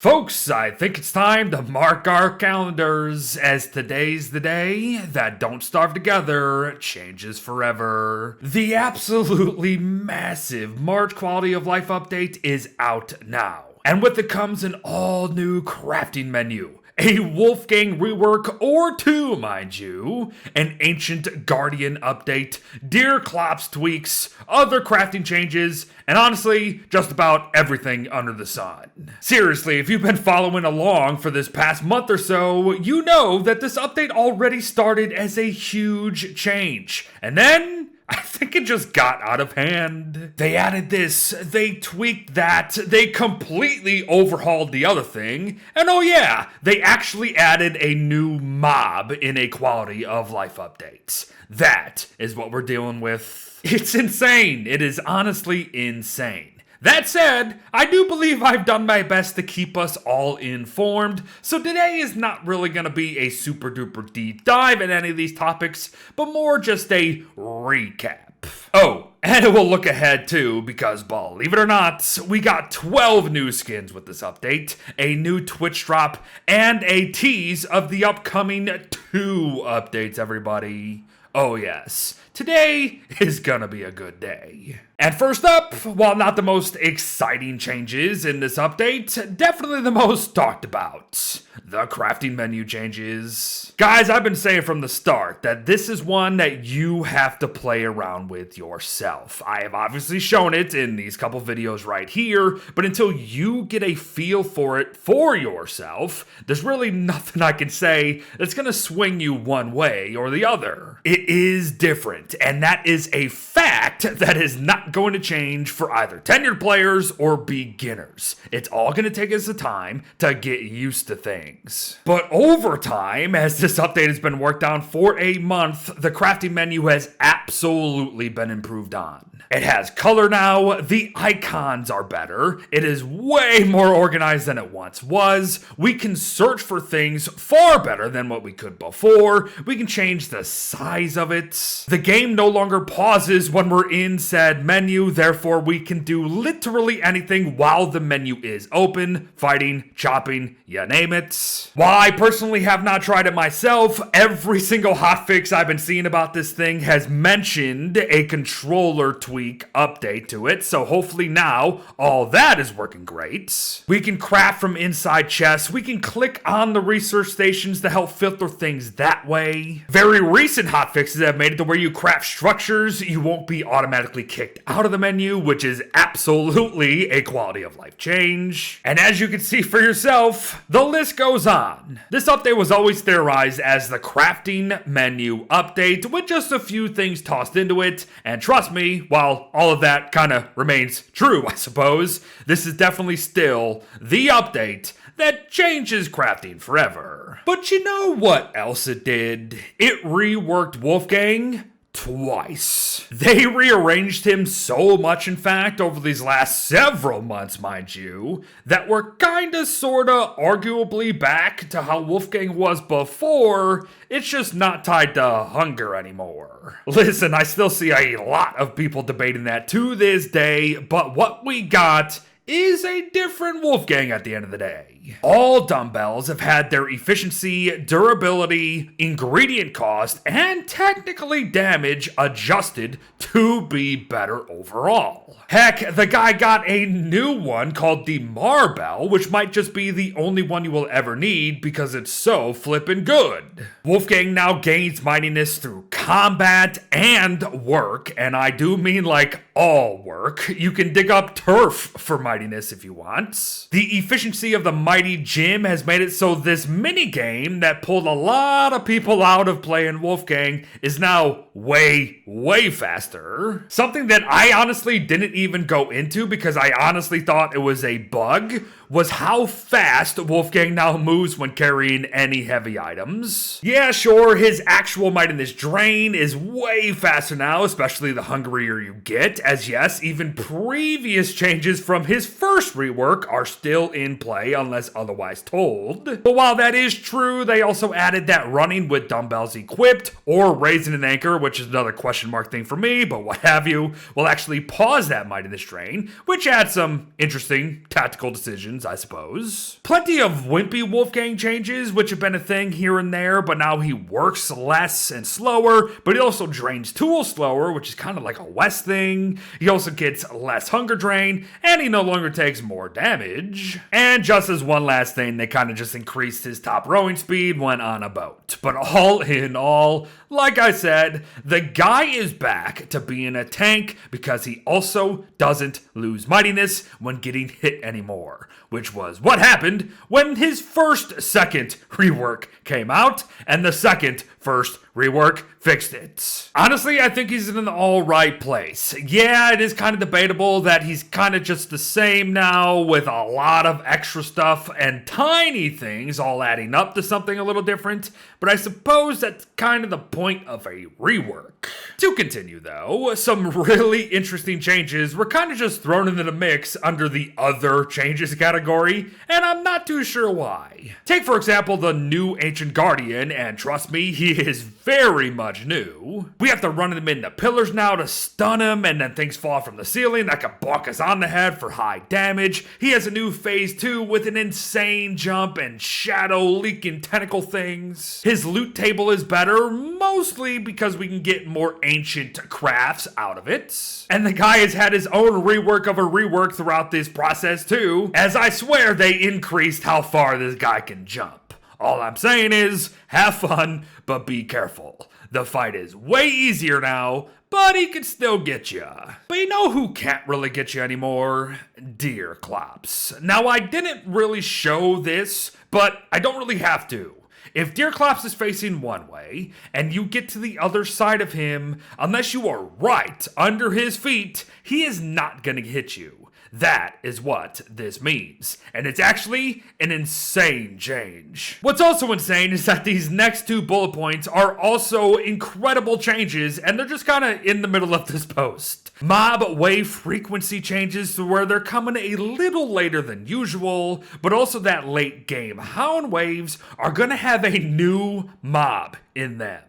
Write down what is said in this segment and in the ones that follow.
Folks, I think it's time to mark our calendars, as today's the day that Don't Starve Together changes forever. The absolutely massive March Quality of Life update is out now, and with it comes an all-new crafting menu, a Wolfgang rework or two, mind you, an Ancient Guardian update, Deerclops tweaks, other crafting changes, and honestly, just about everything under the sun. Seriously, if you've been following along for this past month or so, you know that this update already started as a huge change. And then I think it just got out of hand. They added this, they tweaked that, they completely overhauled the other thing, and oh yeah, they actually added a new mob in a quality of life update. That is what we're dealing with. It's insane. It is honestly insane. That said, I do believe I've done my best to keep us all informed, so today is not really going to be a super duper deep dive in any of these topics, but more just a recap. Oh, and we'll look ahead too, because believe it or not, we got 12 new skins with this update, a new Twitch drop, and a tease of the upcoming 2 updates, everybody. Oh yes, today is gonna be a good day. And first up, while not the most exciting changes in this update, definitely the most talked about, the crafting menu changes. Guys, I've been saying from the start that this is one that you have to play around with yourself. I have obviously shown it in these couple videos right here, but until you get a feel for it for yourself, there's really nothing I can say that's gonna swing you one way or the other. It is different, and that is a fact that is not going to change for either tenured players or beginners. It's all going to take us the time to get used to things. But over time, as this update has been worked on for a month, the crafting menu has absolutely been improved on. It has color now, the icons are better, it is way more organized than it once was, we can search for things far better than what we could before, we can change the size of it, the game no longer pauses when we're in said menu, therefore we can do literally anything while the menu is open, fighting, chopping, you name it. While I personally have not tried it myself, every single hotfix I've been seeing about this thing has mentioned a controller tweak update to it, so hopefully now all that is working great. We can craft from inside chests, we can click on the research stations to help filter things that way. Very recent hotfixes have made it to where you craft structures, you won't be automatically kicked out of the menu, which is absolutely a quality of life change. And as you can see for yourself, the list goes on. This update was always theorized as the crafting menu update with just a few things tossed into it, and trust me, while all of that kind of remains true, I suppose, this is definitely still the update that changes crafting forever. But you know what else it did? It reworked Wolfgang twice. They rearranged him so much, in fact, over these last several months, mind you, that we're kinda sorta arguably back to how Wolfgang was before. It's just not tied to hunger anymore. Listen, I still see a lot of people debating that to this day, but what we got is a different Wolfgang at the end of the day. All dumbbells have had their efficiency, durability, ingredient cost, and technically damage adjusted to be better overall. Heck, the guy got a new one called the Marbell, which might just be the only one you will ever need because it's so flippin' good. Wolfgang now gains mightiness through combat and work, and I do mean like all work. You can dig up turf for mightiness if you want. The efficiency of the mighty gym has made it so this mini game that pulled a lot of people out of playing Wolfgang is now way faster. Something that I honestly didn't even go into because I honestly thought it was a bug was how fast Wolfgang now moves when carrying any heavy items. Yeah, sure, his actual mightiness drain is way faster now, especially the hungrier you get, as yes, even previous changes from his first rework are still in play unless otherwise told. But while that is true, they also added that running with dumbbells equipped or raising an anchor, which is another question mark thing for me, but what have you, will actually pause that mightiness drain, which adds some interesting tactical decisions, I suppose. Plenty of wimpy Wolfgang changes, which have been a thing here and there, but now he works less and slower, but he also drains tools slower, which is kind of like a West thing. He also gets less hunger drain, and he no longer takes more damage. And just as one last thing, they kind of just increased his top rowing speed when on a boat. But all in all, like I said, the guy is back to being a tank because he also doesn't lose mightiness when getting hit anymore, which was what happened when his second rework came out, and the first rework fixed it. Honestly, I think he's in an alright place. Yeah, it is kind of debatable that he's kind of just the same now with a lot of extra stuff and tiny things all adding up to something a little different, but I suppose that's kind of the point of a rework. To continue though, some really interesting changes were kind of just thrown into the mix under the other changes category, and I'm not too sure why. Take for example the new Ancient Guardian, and trust me, he is very much new. We have to run him into pillars now to stun him, and then things fall from the ceiling that can bonk us on the head for high damage. He has a new phase 2 with an insane jump and shadow leaking tentacle things. His loot table is better, mostly because we can get more ancient crafts out of it. And the guy has had his own rework of a rework throughout this process too, as I swear they increased how far this guy can jump. All I'm saying is, have fun, but be careful. The fight is way easier now, but he can still get you. But you know who can't really get you anymore? Deerclops. Now, I didn't really show this, but I don't really have to. If Deerclops is facing one way, and you get to the other side of him, unless you are right under his feet, he is not gonna hit you. That is what this means, and it's actually an insane change. What's also insane is that these next two bullet points are also incredible changes, and they're just kind of in the middle of this post. Mob wave frequency changes to where they're coming a little later than usual, but also that late game hound waves are gonna have a new mob in them.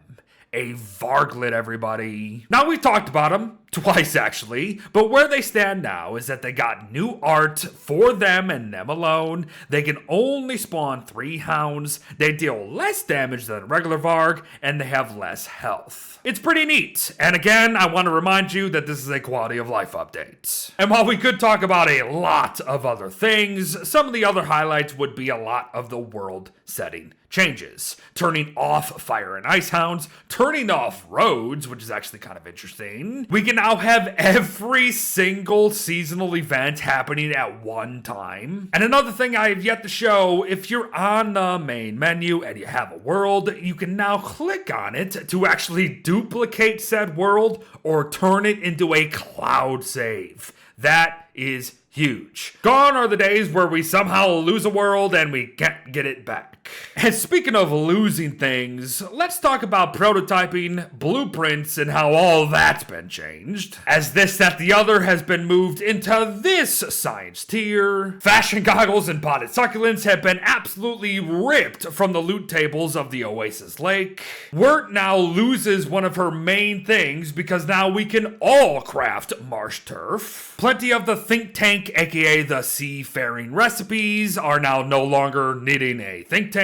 A Varglet, everybody. Now, we've talked about them twice, actually, but where they stand now is that they got new art for them and them alone. They can only spawn 3 hounds, they deal less damage than a regular Varg, and they have less health. It's pretty neat, and again, I want to remind you that this is a quality of life update. And while we could talk about a lot of other things, some of the other highlights would be a lot of the world setting changes. Turning off fire and ice hounds, turning off roads, which is actually kind of interesting. We can now have every single seasonal event happening at one time. And another thing I have yet to show, if you're on the main menu and you have a world, you can now click on it to actually duplicate said world or turn it into a cloud save. That is huge. Gone are the days where we somehow lose a world and we can't get it back. And speaking of losing things, let's talk about prototyping, blueprints, and how all that's been changed. As this, that, the other has been moved into this science tier. Fashion goggles and potted succulents have been absolutely ripped from the loot tables of the Oasis Lake. Wirt now loses one of her main things because now we can all craft marsh turf. Plenty of the think tank, aka the seafaring recipes, are now no longer needing a think tank.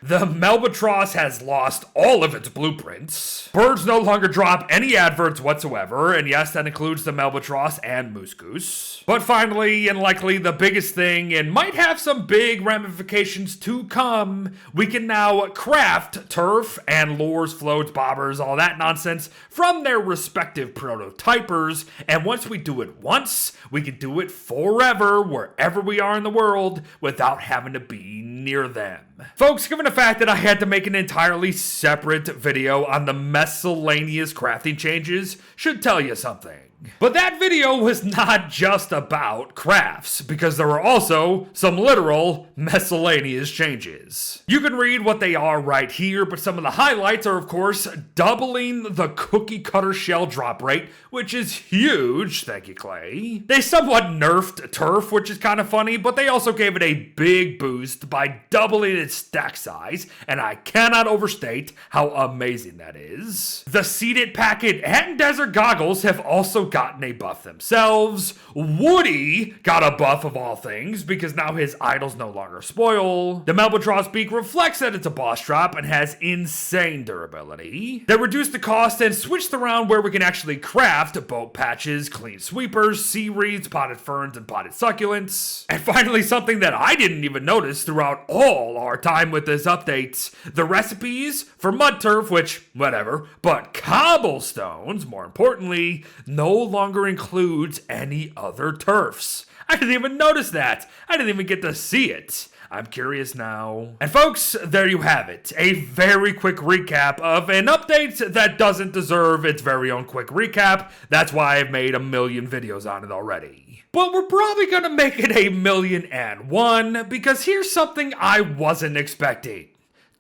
The Melbatross has lost all of its blueprints. Birds no longer drop any adverts whatsoever, and yes, that includes the Melbatross and Moose Goose. But finally, and likely the biggest thing, and might have some big ramifications to come, we can now craft turf and lures, floats, bobbers, all that nonsense from their respective prototypers, and once we do it once, we can do it forever wherever we are in the world without having to be near them. Folks, given the fact that I had to make an entirely separate video on the miscellaneous crafting changes, should tell you something. But that video was not just about crafts, because there were also some literal miscellaneous changes. You can read what they are right here, but some of the highlights are, of course, doubling the cookie cutter shell drop rate, which is huge, thank you, Clay. They somewhat nerfed turf, which is kind of funny, but they also gave it a big boost by doubling its stack size, and I cannot overstate how amazing that is. The seeded packet and desert goggles have also gotten a buff themselves. Woody got a buff of all things because now his idols no longer spoil. The Melbatross beak reflects that it's a boss drop and has insane durability. They reduced the cost and switched around where we can actually craft boat patches, clean sweepers, sea reeds, potted ferns, and potted succulents. And finally, something that I didn't even notice throughout all our time with this update, the recipes for mud turf, which, whatever, but cobblestones, more importantly, no longer includes any other turfs. I didn't even notice that. I didn't even get to see it. I'm curious now. And folks, there you have it. A very quick recap of an update that doesn't deserve its very own quick recap. That's why I've made a million videos on it already. But we're probably gonna make it 1,000,001 because here's something I wasn't expecting.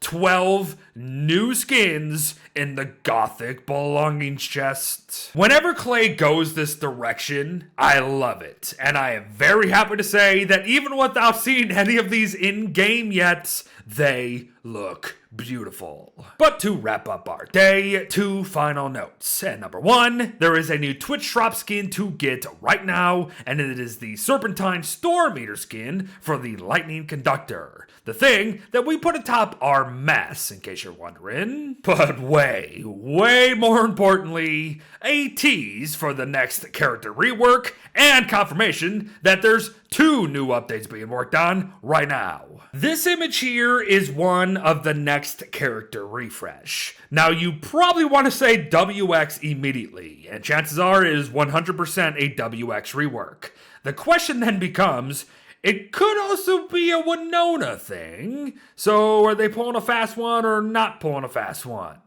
12 new skins in the Gothic belongings chest. Whenever Clay goes this direction, I love it. And I am very happy to say that even without seeing any of these in-game yet, they look beautiful. But to wrap up our day, 2 final notes. And number 1, there is a new Twitch drop skin to get right now, and it is the Serpentine Storm Eater skin for the Lightning Conductor. The thing that we put atop our mess, in case you're wondering. But way more importantly, a tease for the next character rework and confirmation that there's 2 new updates being worked on right now. This image here is one of the next character refresh. Now you probably want to say WX immediately, and chances are it is 100% a WX rework. The question then becomes, it could also be a Winona thing, so are they pulling a fast one or not pulling a fast one?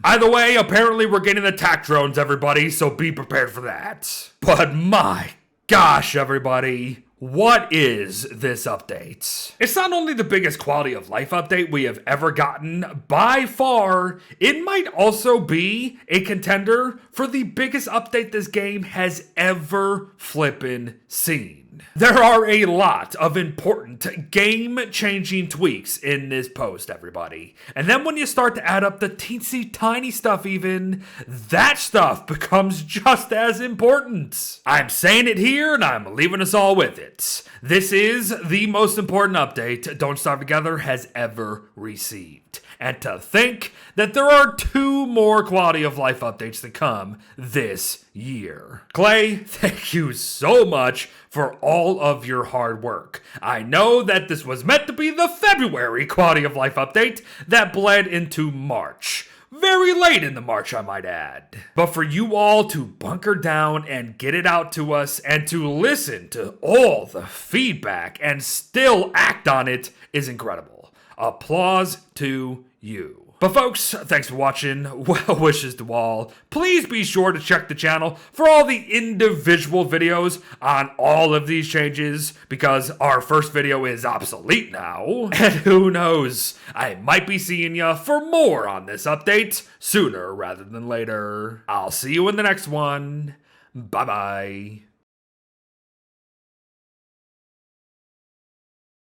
Either way, apparently we're getting attack drones, everybody, so be prepared for that. But my gosh, everybody, what is this update? It's not only the biggest quality of life update we have ever gotten, by far, it might also be a contender for the biggest update this game has ever flippin' seen. There are a lot of important game-changing tweaks in this post, everybody. And then when you start to add up the teensy tiny stuff even, that stuff becomes just as important. I'm saying it here and I'm leaving us all with it. This is the most important update Don't Starve Together has ever received. And to think that there are 2 more quality of life updates to come this year. Clay, thank you so much for all of your hard work. I know that this was meant to be the February quality of life update that bled into March. Very late in the March, I might add. But for you all to bunker down and get it out to us and to listen to all the feedback and still act on it is incredible. Applause to you. But folks, thanks for watching. Well wishes to all. Please be sure to check the channel for all the individual videos on all of these changes, because our first video is obsolete now. And who knows, I might be seeing ya for more on this update sooner rather than later. I'll see you in the next one. Bye-bye.